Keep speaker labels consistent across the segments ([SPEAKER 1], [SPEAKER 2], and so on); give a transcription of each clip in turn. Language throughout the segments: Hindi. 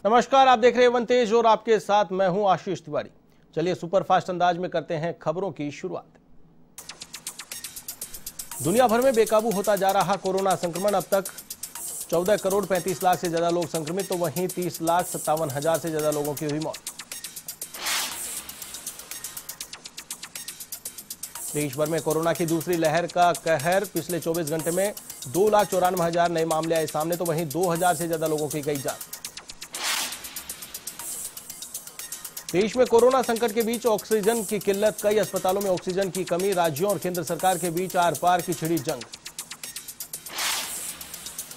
[SPEAKER 1] नमस्कार, आप देख रहे हैं वन तेज और आपके साथ मैं हूं आशीष तिवारी। चलिए सुपरफास्ट अंदाज में करते हैं खबरों की शुरुआत। दुनिया भर में बेकाबू होता जा रहा कोरोना संक्रमण। अब तक 14 करोड़ 35 लाख से ज्यादा लोग संक्रमित, तो वहीं 30,57,000 से ज्यादा लोगों की हुई मौत। देश भर में कोरोना की दूसरी लहर का कहर। पिछले 24 घंटे में 2,94,000 नए मामले आए सामने, तो वहीं 2,000 से ज्यादा लोगों की गई जान। देश में कोरोना संकट के बीच ऑक्सीजन की किल्लत, कई अस्पतालों में ऑक्सीजन की कमी, राज्यों और केंद्र सरकार के बीच आर पार की छिड़ी जंग।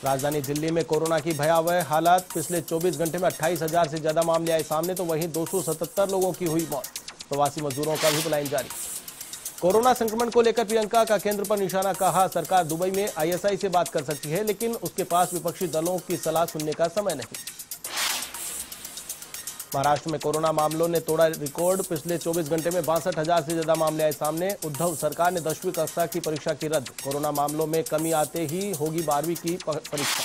[SPEAKER 1] राजधानी दिल्ली में कोरोना की भयावह हालत। पिछले 24 घंटे में 28,000 से ज्यादा मामले आए सामने, तो वहीं 277 लोगों की हुई मौत। प्रवासी मजदूरों का भी पलायन जारी। कोरोना संक्रमण को लेकर प्रियंका का केंद्र पर निशाना। कहा, सरकार दुबई में आईएसआई से बात कर सकती है, लेकिन उसके पास विपक्षी दलों की सलाह सुनने का समय नहीं। महाराष्ट्र में कोरोना मामलों ने तोड़ा रिकॉर्ड। पिछले 24 घंटे में 62,000 से ज्यादा मामले आए सामने। उद्धव सरकार ने 10वीं कक्षा की परीक्षा की रद्द। कोरोना मामलों में कमी आते ही होगी 12वीं की परीक्षा।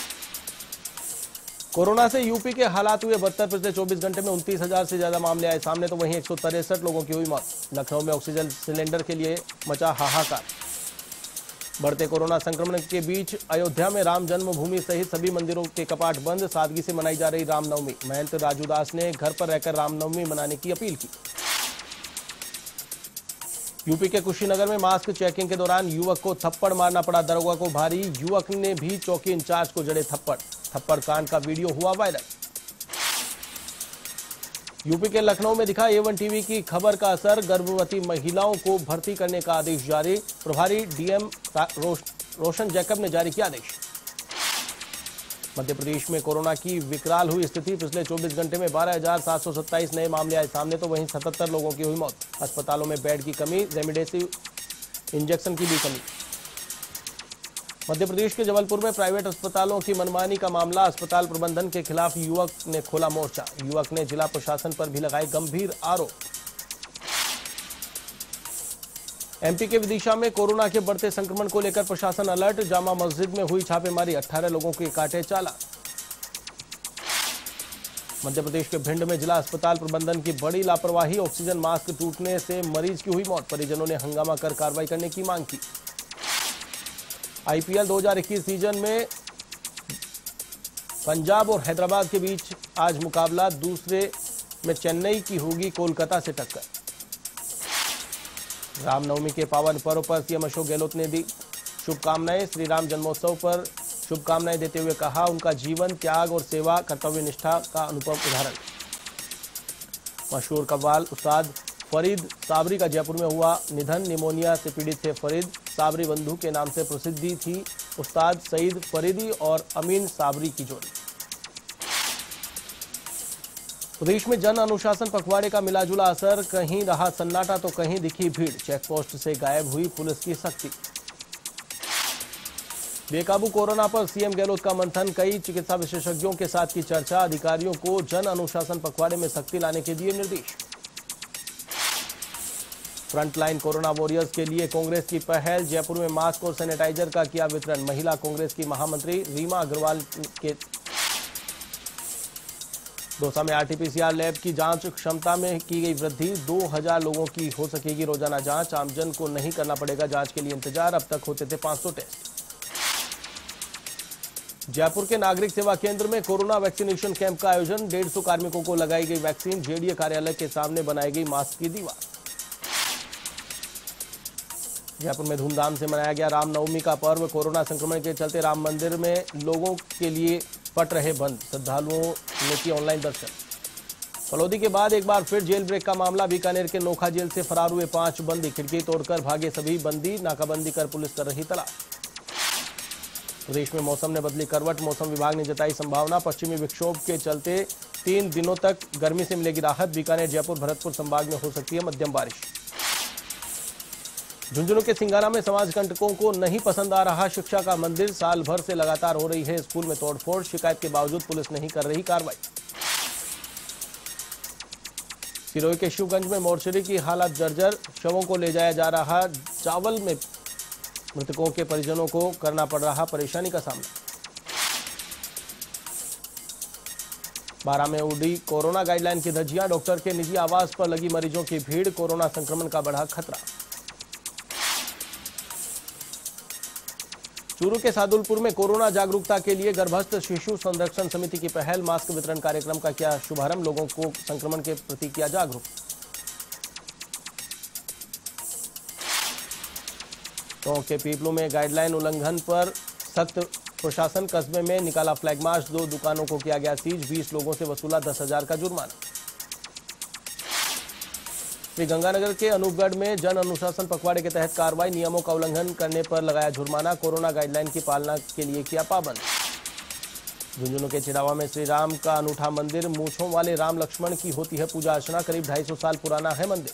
[SPEAKER 1] कोरोना से यूपी के हालात हुए बदतर। पिछले 24 घंटे में 29,000 से ज्यादा मामले आए सामने, तो वहीं 163 लोगों की हुई मौत। लखनऊ में ऑक्सीजन सिलेंडर के लिए मचा हाहाकार। बढ़ते कोरोना संक्रमण के बीच अयोध्या में राम जन्मभूमि सहित सभी मंदिरों के कपाट बंद। सादगी से मनाई जा रही रामनवमी। महंत राजू दास ने घर पर रहकर रामनवमी मनाने की अपील की। यूपी के कुशीनगर में मास्क चेकिंग के दौरान युवक को थप्पड़ मारना पड़ा दरोगा को भारी। युवक ने भी चौकी इंचार्ज को जड़े थप्पड़ कांड का वीडियो हुआ वायरल। यूपी के लखनऊ में दिखा A1 टीवी की खबर का असर। गर्भवती महिलाओं को भर्ती करने का आदेश जारी। प्रभारी डीएम रोशन जैकब ने जारी किया आदेश। मध्य प्रदेश में कोरोना की विकराल हुई स्थिति। पिछले 24 घंटे में 12,727 नए मामले आए सामने, तो वहीं 77 लोगों की हुई मौत। अस्पतालों में बेड की कमी, रेमडेसिविर इंजेक्शन की भी कमी। मध्य प्रदेश के जबलपुर में प्राइवेट अस्पतालों की मनमानी का मामला। अस्पताल प्रबंधन के खिलाफ युवक ने खोला मोर्चा। युवक ने जिला प्रशासन पर भी लगाए गंभीर आरोप। एमपी के विदिशा में कोरोना के बढ़ते संक्रमण को लेकर प्रशासन अलर्ट। जामा मस्जिद में हुई छापेमारी, 18 लोगों के काटे चालान। मध्य प्रदेश के भिंड में जिला अस्पताल प्रबंधन की बड़ी लापरवाही। ऑक्सीजन मास्क टूटने से मरीज की हुई मौत। परिजनों ने हंगामा कर कार्रवाई करने की मांग की। आईपीएल 2021 सीजन में पंजाब और हैदराबाद के बीच आज मुकाबला। दूसरे में चेन्नई की होगी कोलकाता से टक्कर। रामनवमी के पावन पर्व पर सीएम अशोक गहलोत ने दी शुभकामनाएं। श्री राम जन्मोत्सव पर शुभकामनाएं देते हुए कहा, उनका जीवन, त्याग और सेवा कर्तव्य निष्ठा का अनुपम उदाहरण। मशहूर कव्वाल उस्ताद फरीद साबरी का जयपुर में हुआ निधन। निमोनिया से पीड़ित थे फरीद। साबरी बंधु के नाम से प्रसिद्धि थी। उस्ताद सईद फरीदी और अमीन साबरी की जोड़ी। प्रदेश में जन अनुशासन पखवाड़े का मिलाजुला असर। कहीं रहा सन्नाटा तो कहीं दिखी भीड़। चेकपोस्ट से गायब हुई पुलिस की सख्ती। बेकाबू कोरोना पर सीएम गहलोत का मंथन। कई चिकित्सा विशेषज्ञों के साथ की चर्चा। अधिकारियों को जन अनुशासन पखवाड़े में सख्ती लाने के दिए निर्देश। फ्रंटलाइन कोरोना वॉरियर्स के लिए कांग्रेस की पहल। जयपुर में मास्क और सैनिटाइजर का किया वितरण। महिला कांग्रेस की महामंत्री रीमा अग्रवाल के दौसा में आरटीपीसीआर लैब की जांच क्षमता में की गई वृद्धि। 2,000 लोगों की हो सकेगी रोजाना जांच। आमजन को नहीं करना पड़ेगा जांच के लिए इंतजार। अब तक होते थे 500 टेस्ट। जयपुर के नागरिक सेवा केंद्र में कोरोना वैक्सीनेशन कैंप का आयोजन। 150 कार्मिकों को लगाई गई वैक्सीन। जेडीए कार्यालय के सामने बनाई गई मास्क की दीवार। जयपुर में धूमधाम से मनाया गया रामनवमी का पर्व। कोरोना संक्रमण के चलते राम मंदिर में लोगों के लिए पट रहे बंद। श्रद्धालुओं ने किए ऑनलाइन दर्शन। फलौदी के बाद एक बार फिर जेल ब्रेक का मामला। बीकानेर के नोखा जेल से फरार हुए 5 बंदी। खिड़की तोड़कर भागे सभी बंदी। नाकाबंदी कर पुलिस कर रही तलाश। प्रदेश में मौसम ने बदली करवट। मौसम विभाग ने जताई संभावना। पश्चिमी विक्षोभ के चलते 3 दिनों तक गर्मी से मिलेगी राहत। बीकानेर, जयपुर, भरतपुर संभाग में हो सकती है मध्यम बारिश। झुंझुनू के सिंगाना में समाज कंटकों को नहीं पसंद आ रहा शिक्षा का मंदिर। साल भर से लगातार हो रही है स्कूल में तोड़फोड़। शिकायत के बावजूद पुलिस नहीं कर रही कार्रवाई। सिरोही के शिवगंज में मोर्चरी की हालत जर्जर। शवों को ले जाया जा रहा चावल में मृतकों के परिजनों को करना पड़ रहा परेशानी का सामना। बारां में उड़ी कोरोना गाइडलाइन की धज्जियां, डॉक्टर के निजी आवास पर लगी मरीजों की भीड़, कोरोना संक्रमण का बढ़ा खतरा। चूरू के सादुलपुर में कोरोना जागरूकता के लिए गर्भस्थ शिशु संरक्षण समिति की पहल, मास्क वितरण कार्यक्रम का किया शुभारंभ, लोगों को संक्रमण के प्रति किया जागरूक। टोंक के पीपलू में गाइडलाइन उल्लंघन पर सख्त प्रशासन, कस्बे में निकाला फ्लैग मार्च, 2 दुकानों को किया गया सीज, 20 लोगों से वसूला 10,000 का जुर्माना। श्रीगंगानगर के अनूपगढ़ में जन अनुशासन पखवाड़े के तहत कार्रवाई, नियमों का उल्लंघन करने पर लगाया जुर्माना, कोरोना गाइडलाइन की पालना के लिए किया पाबंद। झुंझुनू के चिड़ावा में श्री राम का अनूठा मंदिर, मूंछों वाले राम लक्ष्मण की होती है पूजा अर्चना, करीब 250 साल पुराना है मंदिर।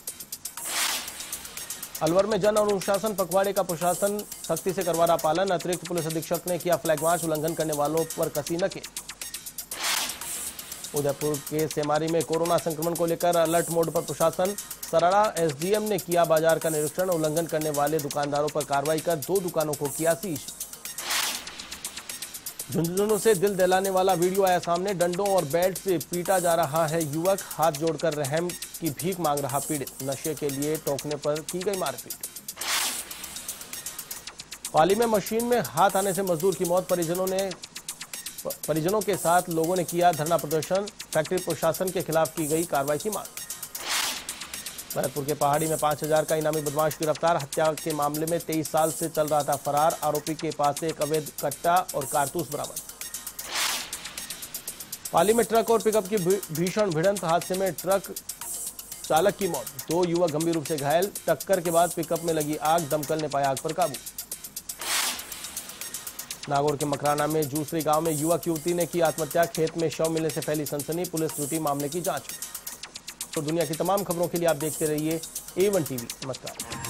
[SPEAKER 1] अलवर में जन अनुशासन पखवाड़े का प्रशासन सख्ती से करवा रहा पालन, अतिरिक्त पुलिस अधीक्षक ने किया फ्लैग मार्च, उल्लंघन करने वालों पर कसी नकेल। उदयपुर के सेमारी में कोरोना संक्रमण को लेकर अलर्ट मोड पर प्रशासन, सराड़ा एसडीएम ने किया बाजार का निरीक्षण, उल्लंघन करने वाले दुकानदारों पर कार्रवाई कर 2 दुकानों को किया सीज। झुंझुनू से दिल दहलाने वाला वीडियो आया सामने, डंडों और बेल्ट से पीटा जा रहा है युवक, हाथ जोड़कर रहम की भीख मांग रहा पीड़ित, नशे के लिए टोकने पर की गई मारपीट। पाली में मशीन में हाथ आने से मजदूर की मौत, परिजनों के साथ लोगों ने किया धरना प्रदर्शन, फैक्ट्री प्रशासन के खिलाफ की गई कार्रवाई की मांग। भरतपुर के पहाड़ी में 5,000 का इनामी बदमाश गिरफ्तार, हत्या के मामले में 23 साल से चल रहा था फरार, आरोपी के पास से एक अवैध कट्टा और कारतूस बरामद। पाली में ट्रक और पिकअप की भीषण भिड़ंत, हादसे में ट्रक चालक की मौत, 2 युवक गंभीर रूप से घायल, टक्कर के बाद पिकअप में लगी आग, दमकल ने पाया आग पर काबू। नागौर के मकराना में जूसरी गांव में युवक युवती ने की आत्महत्या, खेत में शव मिलने से फैली सनसनी, पुलिस जुटी मामले की जांच में। तो दुनिया की तमाम खबरों के लिए आप देखते रहिए A1 टीवी। नमस्कार।